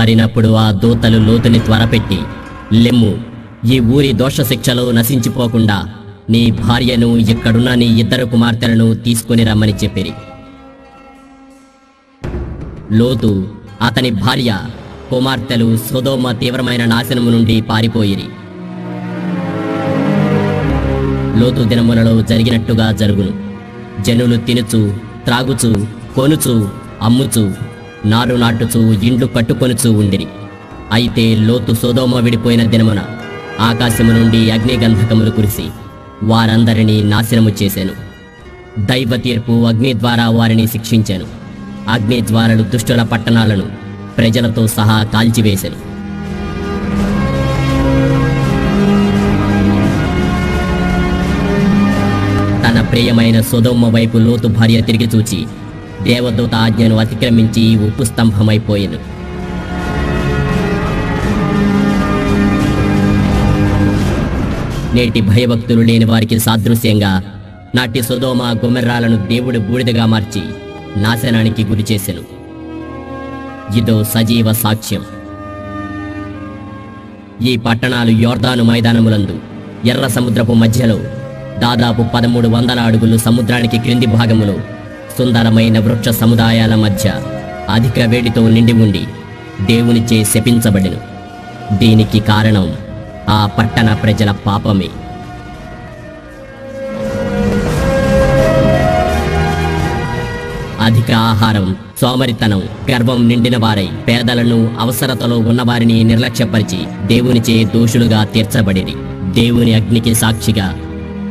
తెల్లవారినప్పుడు ఆ దూతలు లోతుని త్వరపెట్టి, లెమ్ము, ఈ ఊరి దోషశిక్షలో నశించిపోకుండా నీ భార్యను, ఇక్కడున్న నీ 2 కుమార్తెలను తీసుకుని రమ్మని చెప్పిరి. లోతు, అతని భార్య, కుమార్తెలు సొదొమ తీవ్రమైన నాశనము నుండి పారిపోయిరి. లోతు దినములలో జరిగినట్టుగా జరుగును. జనులు తినుచు, త్రాగుచు, కొనుచు, అమ్ముచు, నారు నాటుచు, ఇండ్లు కట్టుకొనుచు ఉండిరి. అయితే లోతు సొదొమ విడిపోయిన దినమున ఆకాశము నుండి అగ్నిగంధకములు కురిసి వారందరినీ నాశనము చేసెను. దైవ తీర్పు అగ్ని ద్వారా వారిని శిక్షించెను. అగ్ని జ్వాలలు దుష్టుల పట్టణాలను ప్రజలతో సహా కాల్చివేసెను. తన ప్రియమైన సొదొమ వైపు లోతు భార్య తిరిగి చూచి దేవదూత ఆజ్ఞను అతిక్రమించి ఉప్పు స్తంభమైపోయెను. నేటి భయభక్తులు లేని వారికి సాదృశ్యంగా నాటి సొదొమ గొమొర్రాలను దేవుడు బూడిదగా మార్చి నాశనానికి గురిచేసెను. ఇదో సజీవ సాక్ష్యం. ఈ పట్టణాలు యోర్దాను మైదానములందు ఎర్ర సముద్రపు మధ్యలో దాదాపు 1300 అడుగులు సముద్రానికి క్రింది భాగములో సుందరమైన వృక్ష సముదాయాల మధ్య అధిక వేడితో నిండి ఉండి దేవునిచే శపించబడెను. దీనికి కారణం ఆ పట్టణ ప్రజల పాపమే. అధిక ఆహారం, సోమరితనం, గర్వం నిండిన వారై పేదలను, అవసరతలో ఉన్నవారిని నిర్లక్ష్యపరిచి దేవునిచే దోషులుగా తీర్చబడిరి. దేవుని అగ్నికి సాక్షిగా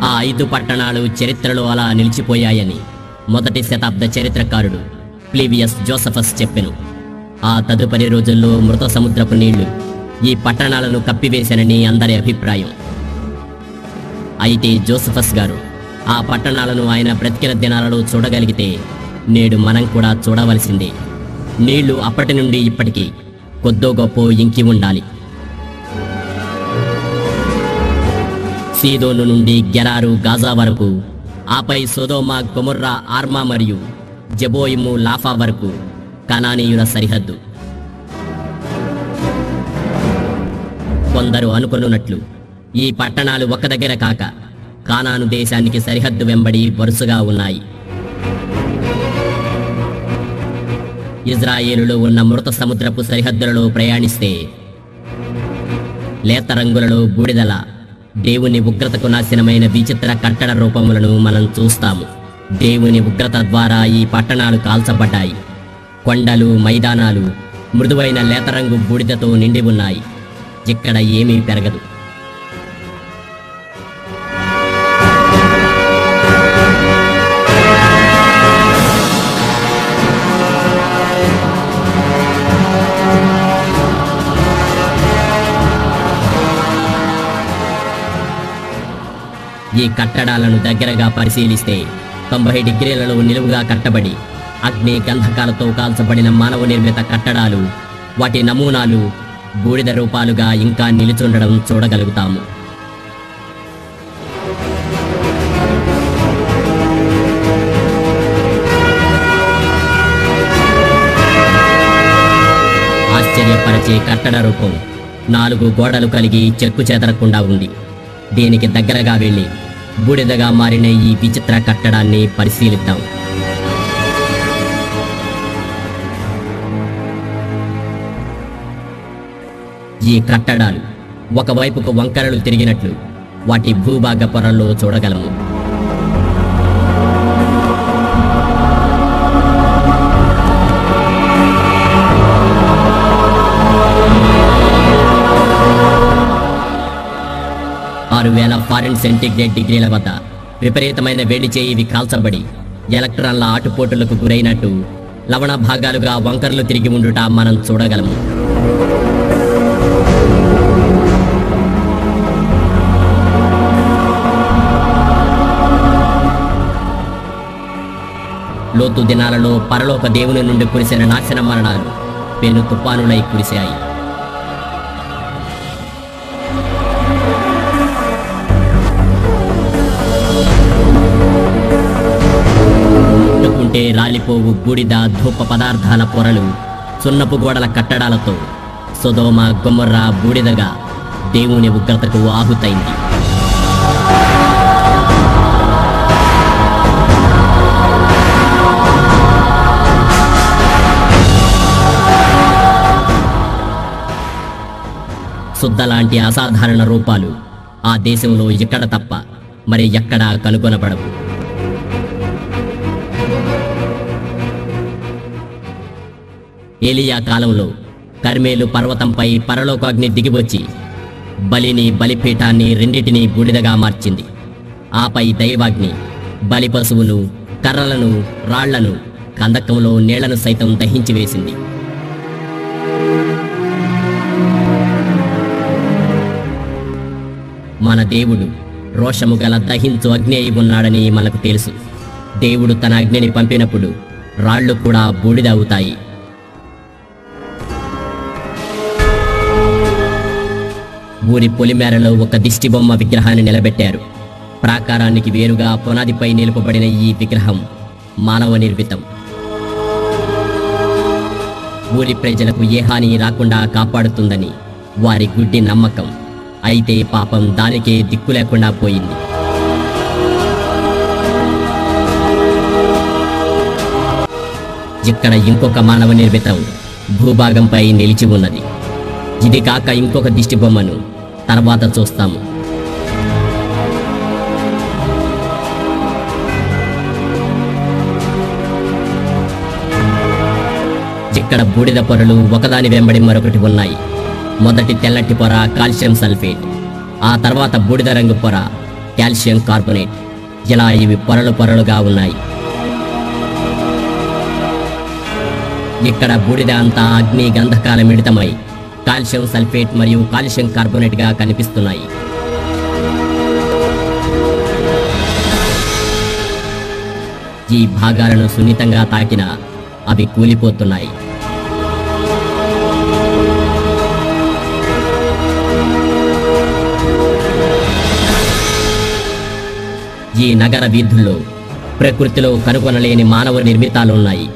ఆ 5 పట్టణాలు చరిత్రలో అలా నిలిచిపోయాయని మొదటి శతాబ్ద చరిత్రకారుడు ప్లీవియస్ జోసఫస్ చెప్పెను. ఆ తదుపరి రోజుల్లో మృత సముద్రపు నీళ్లు ఈ పట్టణాలను కప్పివేశానని అందరి అభిప్రాయం. అయితే జోసఫస్ గారు ఆ పట్టణాలను ఆయన బ్రతికిన దినాలలో చూడగలిగితే నేడు మనం కూడా చూడవలసిందే. నీళ్లు అప్పటి నుండి ఇప్పటికీ కొద్దో గొప్పో ఇంకి ఉండాలి. సీదోను నుండి గెరారు, గాజా వరకు, ఆపై సొదొమ, గొమొర్రా, ఆర్మా మరియు జెబోయిము, లాఫా వరకు కనానీయుల సరిహద్దు. కొందరు అనుకొనున్నట్లు ఈ పట్టణాలు ఒక దగ్గర కాక కానాను దేశానికి సరిహద్దు వెంబడి వరుసగా ఉన్నాయి. ఇజ్రాయేలులో ఉన్న మృత సముద్రపు సరిహద్దులలో ప్రయాణిస్తే లేత రంగులలో బూడిదల దేవుని ఉగ్రతకు నాశనమైన విచిత్ర కట్టడ రూపములను మనం చూస్తాము. దేవుని ఉగ్రత ద్వారా ఈ పట్టణాలు కాల్చబడ్డాయి. కొండలు, మైదానాలు మృదువైన లేతరంగు బూడిదతో నిండి ఉన్నాయి. ఇక్కడ ఏమీ పెరగదు. ఈ కట్టడాలను దగ్గరగా పరిశీలిస్తే 90 డిగ్రీలలో నిలువుగా కట్టబడి అగ్ని గంధకాలతో కాల్చబడిన మానవ నిర్మిత కట్టడాలు, వాటి నమూనాలు బూడిద రూపాలుగా ఇంకా నిలుచుండడం చూడగలుగుతాము. ఆశ్చర్యపరిచే కట్టడ రూపం 4 గోడలు కలిగి చెక్కు చెదరకుండా ఉంది. దీనికి దగ్గరగా వెళ్ళి బూడిదగా మారిన ఈ విచిత్ర కట్టడాన్ని పరిశీలిద్దాం. ఈ కట్టడాలు ఒకవైపుకు వంకరలు తిరిగినట్లు వాటి భూభాగ పొరల్లో చూడగలము. ఫారెన్ సెంటిగ్రేడ్ డిగ్రీల వద్ద విపరీతమైన వేడిచే ఇవి కాల్చబడి ఎలక్ట్రాన్ల ఆటుపోటులకు గురైనట్టు లవణ భాగాలుగా వంకర్లు తిరిగి ఉండుట మనం చూడగలము. లోతు దినాలలో పరలోక దేవుని నుండి కురిసిన నాశన మరణాలు పెను తుఫానులై కురిశాయి. ముట్టుకుంటే రాలిపోవు బూడిద, ధూప పదార్థాల పొరలు, సున్నపు గోడల కట్టడాలతో సొదొమ గొమొర్రా బూడిదగా దేవుని ఉగ్రతకు ఆహుతైంది. శుద్ధ లాంటి అసాధారణ రూపాలు ఆ దేశంలో ఎక్కడ తప్ప మరి ఎక్కడా కనుగొనబడవు. ఏలియా కాలంలో కర్మేలు పర్వతంపై పరలోకాగ్ని దిగివచ్చి బలిని బలిపీఠాన్ని రెండిటినీ బూడిదగా మార్చింది. ఆపై దైవాగ్ని బలి పశువును, కర్రలను, రాళ్లను, కందకంలో నీళ్లను సైతం దహించి వేసింది. మన దేవుడు రోషము గల దహించు అగ్ని అయి ఉన్నాడని మనకు తెలుసు. దేవుడు తన అగ్నిని పంపినప్పుడు రాళ్లు కూడా బూడిద అవుతాయి. ఊరి పొలిమేరలో ఒక దిష్టిబొమ్మ విగ్రహాన్ని నిలబెట్టారు. ప్రాకారానికి వేరుగా పునాదిపై నిలుపబడిన ఈ విగ్రహం మానవ నిర్మితం. ఊరి ప్రజలకు ఏ హాని రాకుండా కాపాడుతుందని వారి గుడ్డి నమ్మకం. అయితే పాపం దానికే దిక్కు లేకుండా పోయింది. ఇక్కడ ఇంకొక మానవ నిర్మితం భూభాగంపై నిలిచి ఉన్నది. ఇది కాక ఇంకొక దిష్టిబొమ్మను తర్వాత చూస్తాము. ఇక్కడ బూడిద పొరలు ఒకదాని వెంబడి మరొకటి ఉన్నాయి. మొదటి తెల్లటి పొర కాల్షియం సల్ఫేట్, ఆ తర్వాత బూడిద రంగు పొర కాల్షియం కార్బోనేట్. ఇలా ఇవి పొరలు పొరలుగా ఉన్నాయి. ఇక్కడ బూడిద అంతా అగ్ని గంధకాల మిళితమై కాల్షియం సల్ఫేట్ మరియు కాల్షియం కార్బోనేట్గా కనిపిస్తున్నాయి. ఈ భాగాలను సున్నితంగా తాకినా అవి కూలిపోతున్నాయి. ఈ నగర వీధుల్లో ప్రకృతిలో కనుగొనలేని మానవ నిర్మితాలున్నాయి.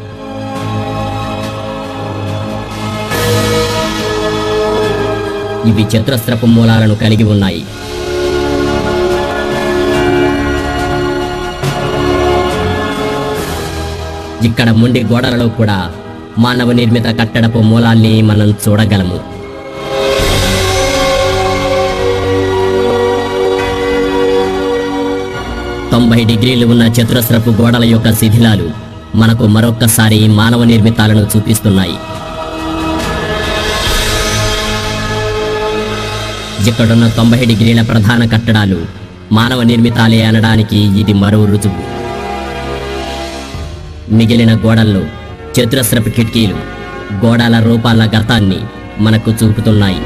ఇవి చతురస్రపు మూలాలను కలిగి ఉన్నాయి. ఇక్కడ మొండి గోడలలో కూడా మానవ నిర్మిత కట్టడపు మూలాల్ని మనం చూడగలము. తొంభై డిగ్రీలు ఉన్న చతురస్రపు గోడల యొక్క శిథిలాలు మనకు మరొక్కసారి మానవ నిర్మితాలను చూపిస్తున్నాయి. ఇక్కడున్న 90 డిగ్రీల ప్రధాన కట్టడాలు మానవ నిర్మితాలే అనడానికి ఇది మరో రుజువు. మిగిలిన గోడల్లో చతురస్రపు కిటికీలు గోడల రూపాల గతాన్ని మనకు చూపుతున్నాయి.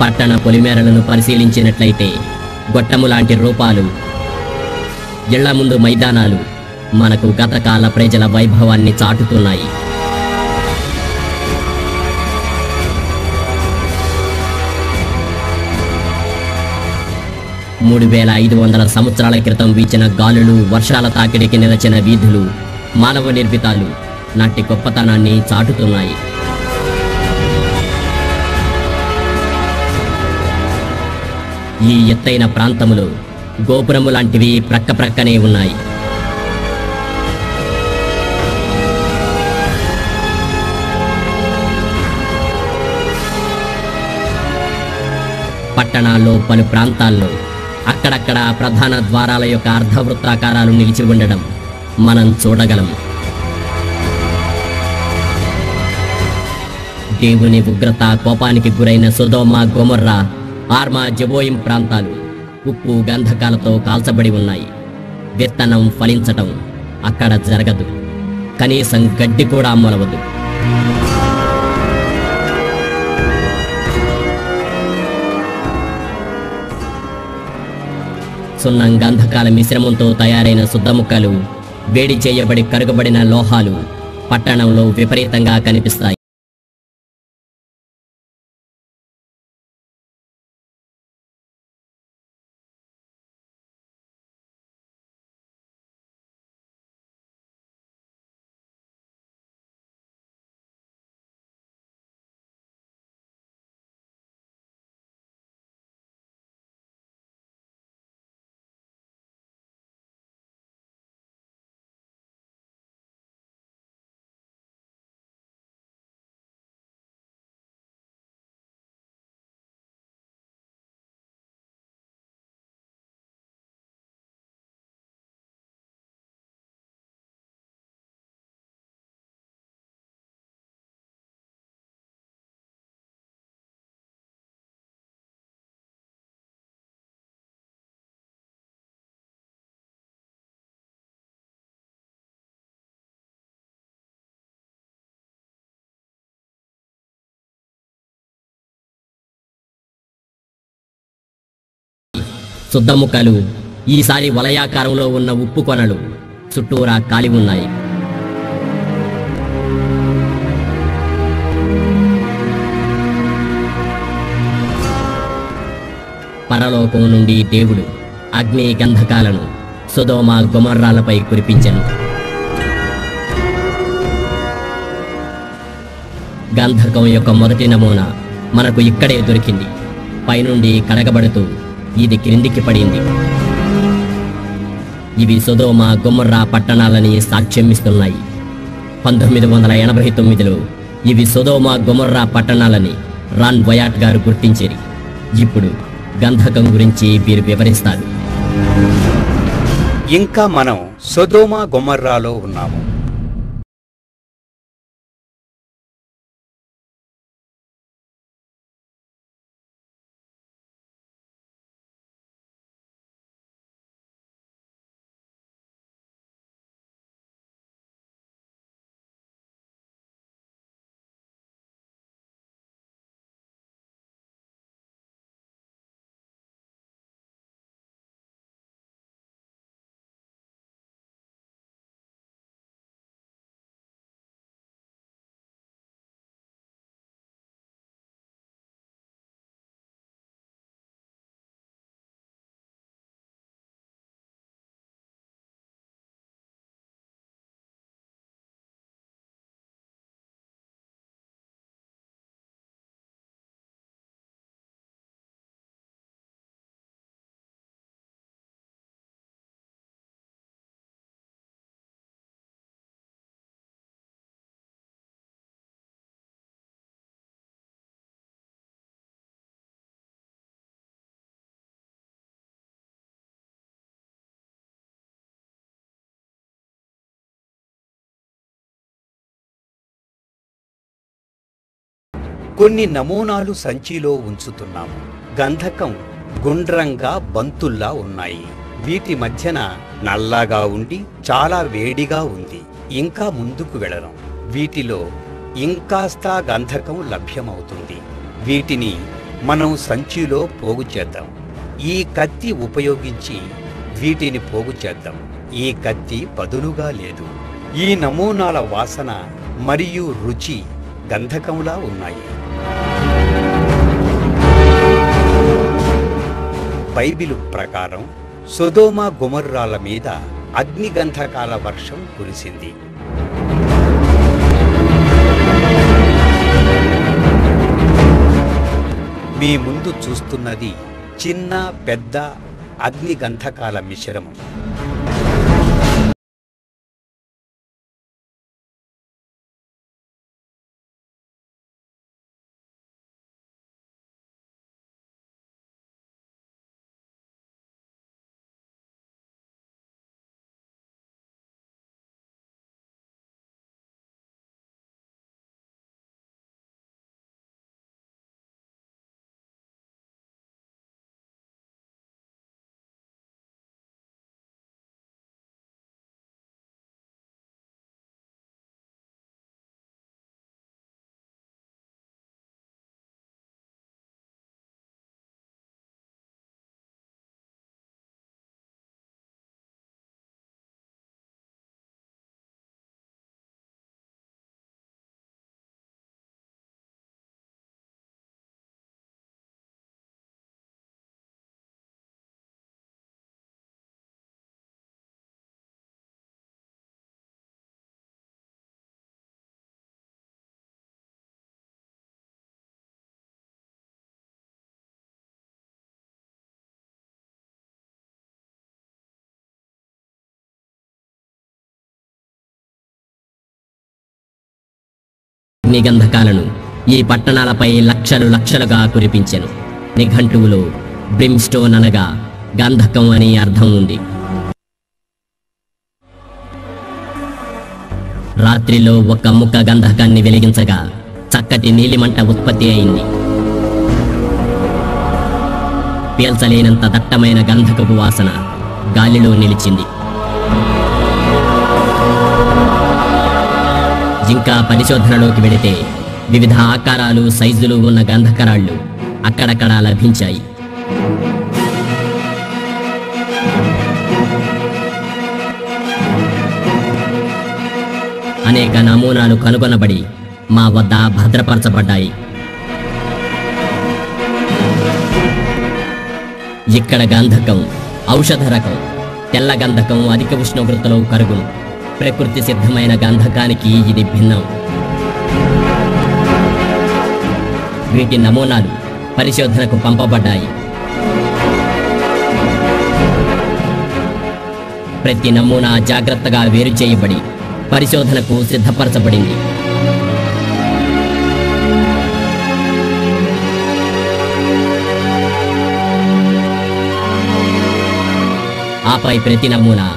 పట్టణ పొలిమేరలను పరిశీలించినట్లయితే గొట్టము లాంటి రూపాలు, ఇళ్ల ముందు మైదానాలు మనకు గతకాల ప్రజల వైభవాన్ని చాటుతున్నాయి. మూడు 3500 సంవత్సరాల క్రితం వీచిన గాలులు, వర్షాల తాకిడికి నిలచిన వీధులు, మానవ నిర్మితాలు నాటి గొప్పతనాన్ని చాటుతున్నాయి. ఈ ఎత్తైన ప్రాంతములో గోపురము లాంటివి ప్రక్కనే ఉన్నాయి. పట్టణాల్లో పలు ప్రాంతాల్లో అక్కడక్కడ ప్రధాన ద్వారాల యొక్క అర్ధవృత్తాకారాలు నిలిచి ఉండడం మనం చూడగలం. దేవుని ఉగ్రత కోపానికి గురైన సొదొమ, గొమొర్రా, ఆర్మా, జెబోయిం ప్రాంతాలు ఉప్పు గంధకాలతో కాల్చబడి ఉన్నాయి. విత్తనం ఫలించటం అక్కడ జరగదు. కనీసం గడ్డి కూడా మొలవదు. సున్నం గంధకాల మిశ్రమంతో తయారైన శుద్ధముక్కలు, వేడి చేయబడి కరుగబడిన లోహాలు పట్టణంలో విపరీతంగా కనిపిస్తాయి. శుద్ధముక్కలు ఈసారి వలయాకారంలో ఉన్న ఉప్పు కొనలు చుట్టూరా కాలి ఉన్నాయి. పరలోకం నుండి దేవుడు అగ్ని గంధకాలను సొదొమ గొమొర్రాలపై కురిపించెను. గంధకం యొక్క మొదటి నమూనా మనకు ఇక్కడే దొరికింది. పైనుండి కడగబడుతూ ఇది క్రిందికి పడింది. ఇవి సొదొమ గొమొర్రా పట్టణాలని సాక్ష్యమిస్తున్నాయి. 1989లో ఇవి సొదొమ గొమొర్రా పట్టణాలని రాన్ వయాట్ గారు గుర్తించారు. ఇప్పుడు గంధకం గురించి వీరు వివరిస్తారు. ఇంకా మనం సొదొమ గొమొర్రాలో ఉన్నాము. కొన్ని నమూనాలు సంచిలో ఉంచుతున్నాము. గంధకం గుండ్రంగా బంతుల్లా ఉన్నాయి. వీటి మధ్యన నల్లగా ఉండి చాలా వేడిగా ఉంది. ఇంకా ముందుకు వెళ్ళడం వీటిలో ఇంకాస్త గంధకం లభ్యమవుతుంది. వీటిని మనం సంచిలో పోగు చేద్దాం. ఈ కత్తి ఉపయోగించి వీటిని పోగు చేద్దాం. ఈ కత్తి పదునుగా లేదు. ఈ నమూనాల వాసన మరియు రుచి గంధకంలా ఉన్నాయి. బైబిలు ప్రకారం సొదొమ గొమొర్రాల మీద అగ్నిగంధకాల వర్షం కురిసింది. మీ ముందు చూస్తున్నది చిన్న పెద్ద అగ్నిగంధకాల మిశ్రమం. అగ్నిగంధకాలను ఈ పట్టణాలపై లక్షలు లక్షలుగా కురిపించెను. నిఘంటువులో బ్రిమ్స్టోన్ అనగా గంధకం అని అర్థం ఉంది. రాత్రిలో ఒక్క ముక్క గంధకాన్ని వెలిగించగా చక్కటి నీలిమంట ఉత్పత్తి అయింది. పీల్చలేనంత దట్టమైన గంధకపు వాసన గాలిలో నిలిచింది. ఇంకా పరిశోధనలోకి వెళితే వివిధ ఆకారాలు సైజులు ఉన్న గంధకరాళ్ళు అక్కడక్కడా లభించాయి. అనేక నమూనాలు కనుగొనబడి మా వద్ద భద్రపరచబడ్డాయి. ఇక్కడ గంధకం ఔషధ రకం. తెల్ల గంధకం అధిక ఉష్ణోగ్రతలో కరుగును. ప్రకృతి సిద్ధమైన గంధకానికి ఇది భిన్నం. వీటి నమూనాలు పరిశోధనకు పంపబడ్డాయి. ప్రతి నమూనా జాగ్రత్తగా వేరు చేయబడి పరిశోధనకు సిద్ధపరచబడింది. ఆపై ప్రతి నమూనా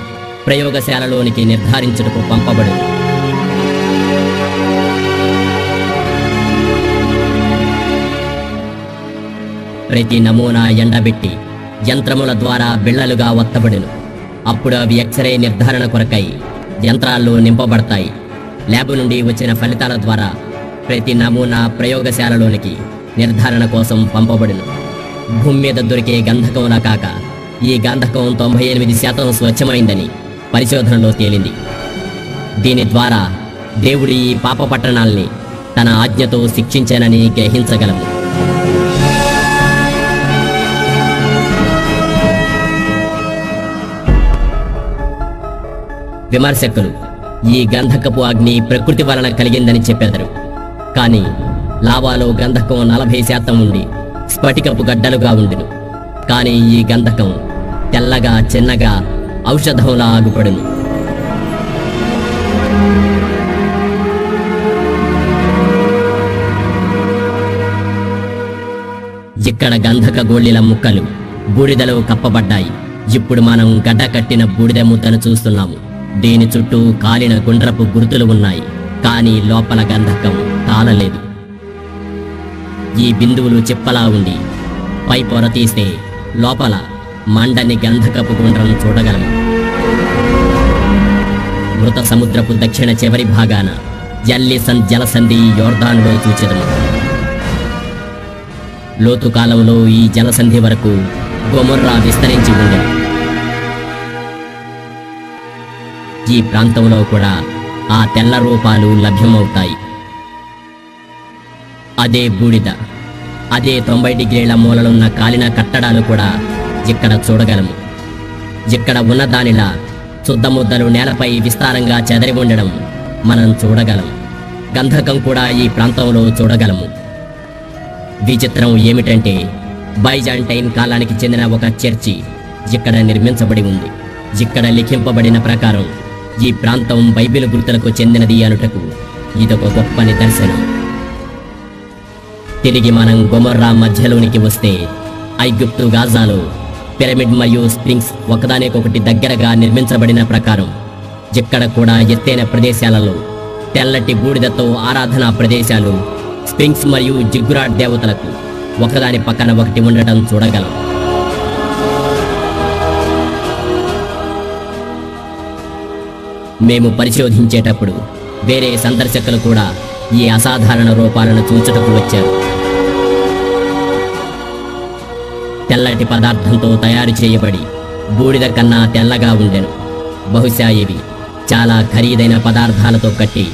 ప్రయోగశాలలోనికి నిర్ధారించుటకు పంపబడు. ప్రతి నమూనా ఎండబెట్టి యంత్రముల ద్వారా బిళ్ళలుగా ఒత్తబడును. అప్పుడు అవి ఎక్స్రే నిర్ధారణ కొరకై యంత్రాల్లో నింపబడతాయి. ల్యాబ్ నుండి వచ్చిన ఫలితాల ద్వారా ప్రతి నమూనా ప్రయోగశాలలోనికి నిర్ధారణ కోసం పంపబడును. భూమి మీద దొరికే గంధకంలా కాక ఈ గంధకం 98% స్వచ్ఛమైందని పరిశోధనలో తేలింది. దీని ద్వారా దేవుడు ఈ పాప పట్టణాల్ని తన ఆజ్ఞతో శిక్షించానని గ్రహించగలము. విమర్శకులు ఈ గంధకపు అగ్ని ప్రకృతి వలన కలిగిందని చెప్పెదరు. కానీ లావాలో గంధకం 40% ఉండి స్ఫటికపు గడ్డలుగా ఉండును. కానీ ఈ గంధకం తెల్లగా చిన్నగా ఔషధంలా ఆగుపడును. ఇక్కడ గంధక గోళిల ముక్కలు బూడిదలో కప్పబడ్డాయి. ఇప్పుడు మనం గడ్డ కట్టిన బూడిద ముద్దను చూస్తున్నాము. దీని చుట్టూ కాలిన గుండ్రపు గుర్తులు ఉన్నాయి. కానీ లోపల గంధకం కాలలేదు. ఈ బిందువులు చిప్పలా ఉండి పై పొర తీస్తే లోపల మండని గంధకపు గుండ్రం చూడగలము. మృత సముద్రపు దక్షిణ చివరి భాగాన ఎల్లిసన్ జలసంధి యోర్దానులో చూచెదము. లోతు కాలంలో ఈ జలసంధి వరకు గొమొర్రా విస్తరించి ఉండేది. ఈ ప్రాంతంలో కూడా ఆ తెల్ల రూపాలు లభ్యమవుతాయి. అదే బూడిద, అదే 90 డిగ్రీల మూలలున్న కాలిన కట్టడాలు కూడా ఇక్కడ చూడగలము. ఇక్కడ ఉన్న దానిలా చుద్దముద్దలు నేలపై విస్తారంగా చెదరి ఉండడం మనం చూడగలం. గంధకం కూడా ఈ ప్రాంతంలో చూడగలము. విచిత్రం ఏమిటంటే బైజాంటైన్ కాలానికి చెందిన ఒక చర్చి ఇక్కడ నిర్మించబడి ఉంది. ఇక్కడ లిఖింపబడిన ప్రకారం ఈ ప్రాంతం బైబిల్ గుర్తులకు చెందినది అనుటకు ఇదొక గొప్ప నిదర్శనం. తిరిగి మనం గొమొర్రా మధ్యలోనికి వస్తే ఐగుప్తు గాజాలో పిరమిడ్ మరియు స్ప్రింగ్స్ ఒకదానికొకటి దగ్గరగా నిర్మించబడిన ప్రకారం ఇక్కడ కూడా ఎత్తైన ప్రదేశాలలో తెల్లటి బూడిదతో ఆరాధనా ప్రదేశాలు స్ప్రింగ్స్ మరియు జిగ్గురాట్ దేవతలకు ఒకదాని పక్కన ఒకటి ఉండటం చూడగలం. మేము పరిశోధించేటప్పుడు వేరే సందర్శకులు కూడా ఈ అసాధారణ రూపాలను చూచుటకు వచ్చారు. తెల్లటి పదార్థంతో తయారు చేయబడి బూడిద కన్నా తెల్లగా ఉండెను. బహుశా ఇవి చాలా ఖరీదైన పదార్థాలతో కట్టి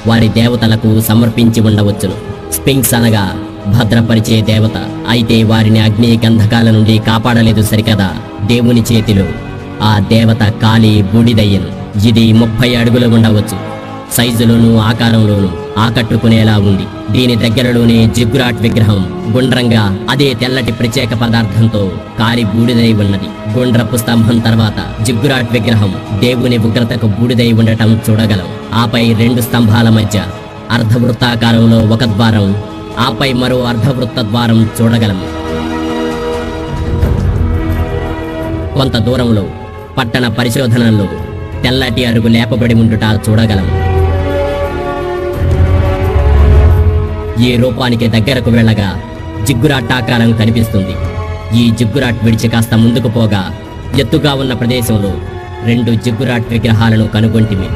వారి దేవతలకు సమర్పించి ఉండవచ్చును. స్పింక్స్ అనగా భద్రపరిచే దేవత. అయితే వారిని అగ్ని గంధకాల నుండి కాపాడలేదు సరికదా, దేవుని చేతిలో ఆ దేవత కాలి బూడిదయ్యను. ఇది 30 అడుగులు ఉండవచ్చు. సైజులోనూ ఆకారంలోనూ ఆకట్టుకునేలా ఉంది. దీని దగ్గరలోనే జిగ్గురాట్ విగ్రహం గుండ్రంగా అదే తెల్లటి ప్రత్యేక పదార్థంతో కాలి బూడిదై ఉన్నది. గుండ్రపు స్తంభం తర్వాత జిగ్గురాట్ విగ్రహం దేవుని ఉగ్రతకు బూడిదై ఉండటం చూడగలం. ఆపై 2 స్తంభాల మధ్య అర్ధవృత్తాకారంలో ఒక ద్వారం, ఆపై మరో అర్ధవృత్త ద్వారం చూడగలము. కొంత దూరంలో పట్టణ పరిశోధనల్లో తెల్లటి అరుగు లేపబడి ఉండుట చూడగలము. ఈ రూపానికి దగ్గరకు వెళ్ళగా జిగ్గురాట్ ఆకారం కనిపిస్తుంది. ఈ జిగ్గురాట్ విడిచి కాస్త ముందుకు పోగా ఎత్తుగా ఉన్న ప్రదేశంలో 2 జిగ్గురాట్ విగ్రహాలను కనుగొంటిమి.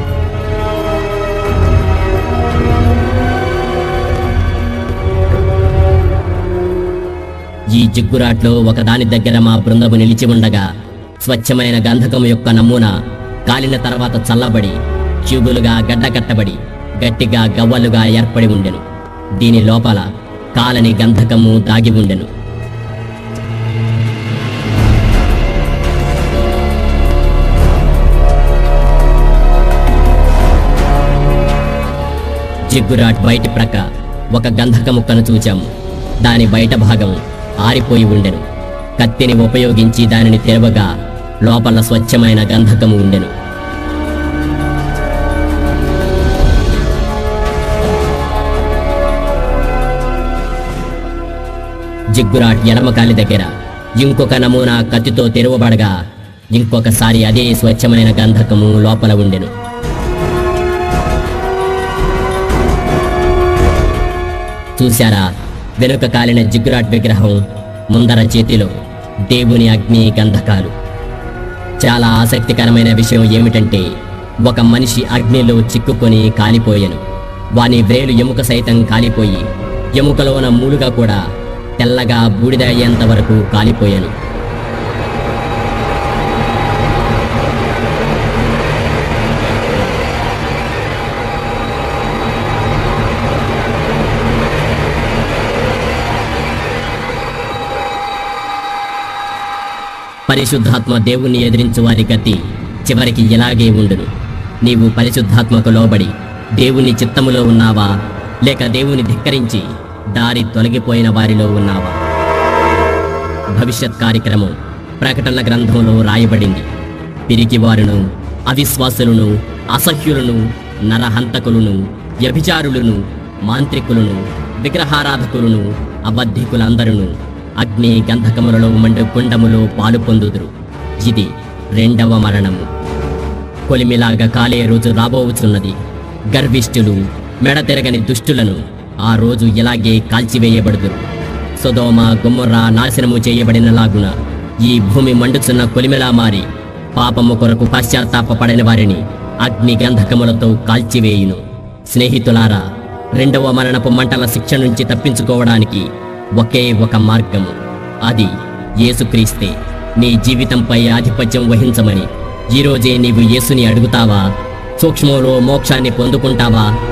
ఈ జిగ్గురాట్లో ఒకదాని దగ్గర మా బృందము నిలిచి ఉండగా స్వచ్ఛమైన గంధకం యొక్క నమూనా కాలిన తర్వాత చల్లబడి ట్యూబులుగా గడ్డకట్టబడి గట్టిగా గవ్వలుగా ఏర్పడి ఉండెను. దీని లోపల కాలని గంధకము దాగి ఉండెను. జిగ్గురాట్ బయటి ప్రక్క ఒక గంధక ముక్కను చూచాము. దాని బయట భాగం ఆరిపోయి ఉండెను. కత్తిని ఉపయోగించి దానిని తెరవగా లోపల స్వచ్ఛమైన గంధకము ఉండెను. జిగ్గురాట్ ఎడమకాలి దగ్గర ఇంకొక నమూనా కత్తితో తెరవబడగా ఇంకొకసారి అదే స్వచ్ఛమైన గంధకము లోపల ఉండెను. చూశారా, వెనుక కాలిన జిగ్గురాట్ విగ్రహం ముందర చేతిలో దేవుని అగ్ని గంధకాలు. చాలా ఆసక్తికరమైన విషయం ఏమిటంటే, ఒక మనిషి అగ్నిలో చిక్కుకొని కాలిపోయెను. వాని వ్రేలు ఎముక సైతం కాలిపోయి ఎముకలోన మూలుగా కూడా తెల్లగా బూడిద అయ్యేంత వరకు కాలిపోయాను. పరిశుద్ధాత్మ దేవుణ్ణి ఎదిరించు వారి గతి చివరికి ఇలాగే ఉండును. నీవు పరిశుద్ధాత్మకు లోబడి దేవుని చిత్తములో ఉన్నావా, లేక దేవుని ధిక్కరించి దారి తొలగిపోయిన వారిలో ఉన్నావా? భవిష్యత్ కార్యక్రమం ప్రకటన గ్రంథంలో రాయబడింది. పిరికివారును, అవిశ్వాసులను, అసహ్యులను, నరహంతకులను, వ్యభిచారులను, మాంత్రికులను, విగ్రహారాధకులను, అబద్ధికులందరూ అగ్ని గంధకములలో మండు కుండములో పాలు పొందుదురు. ఇది రెండవ మరణము. కొలిమిలాగా కాలే రోజు రాబోవుచున్నది. గర్విష్ఠులు, మెడతెరగని దుష్టులను ఆ రోజు ఇలాగే కాల్చివేయబడుదురు. సొదొమ గొమొర్రా నాశనము చేయబడినలాగున ఈ భూమి మండుచున్న కొలిమిలా మారి పాపము కొరకు పశ్చాత్తాపపడిన వారిని అగ్ని గంధకములతో కాల్చివేయును. స్నేహితులారా, రెండవ మరణపు మంటల శిక్ష నుంచి తప్పించుకోవడానికి ఒకే ఒక మార్గము. అది యేసుక్రీస్తే. నీ జీవితంపై ఆధిపత్యం వహించమని ఈరోజే నీవు యేసుని అడుగుతావా? సూక్ష్మంలో మోక్షాన్ని పొందుకుంటావా?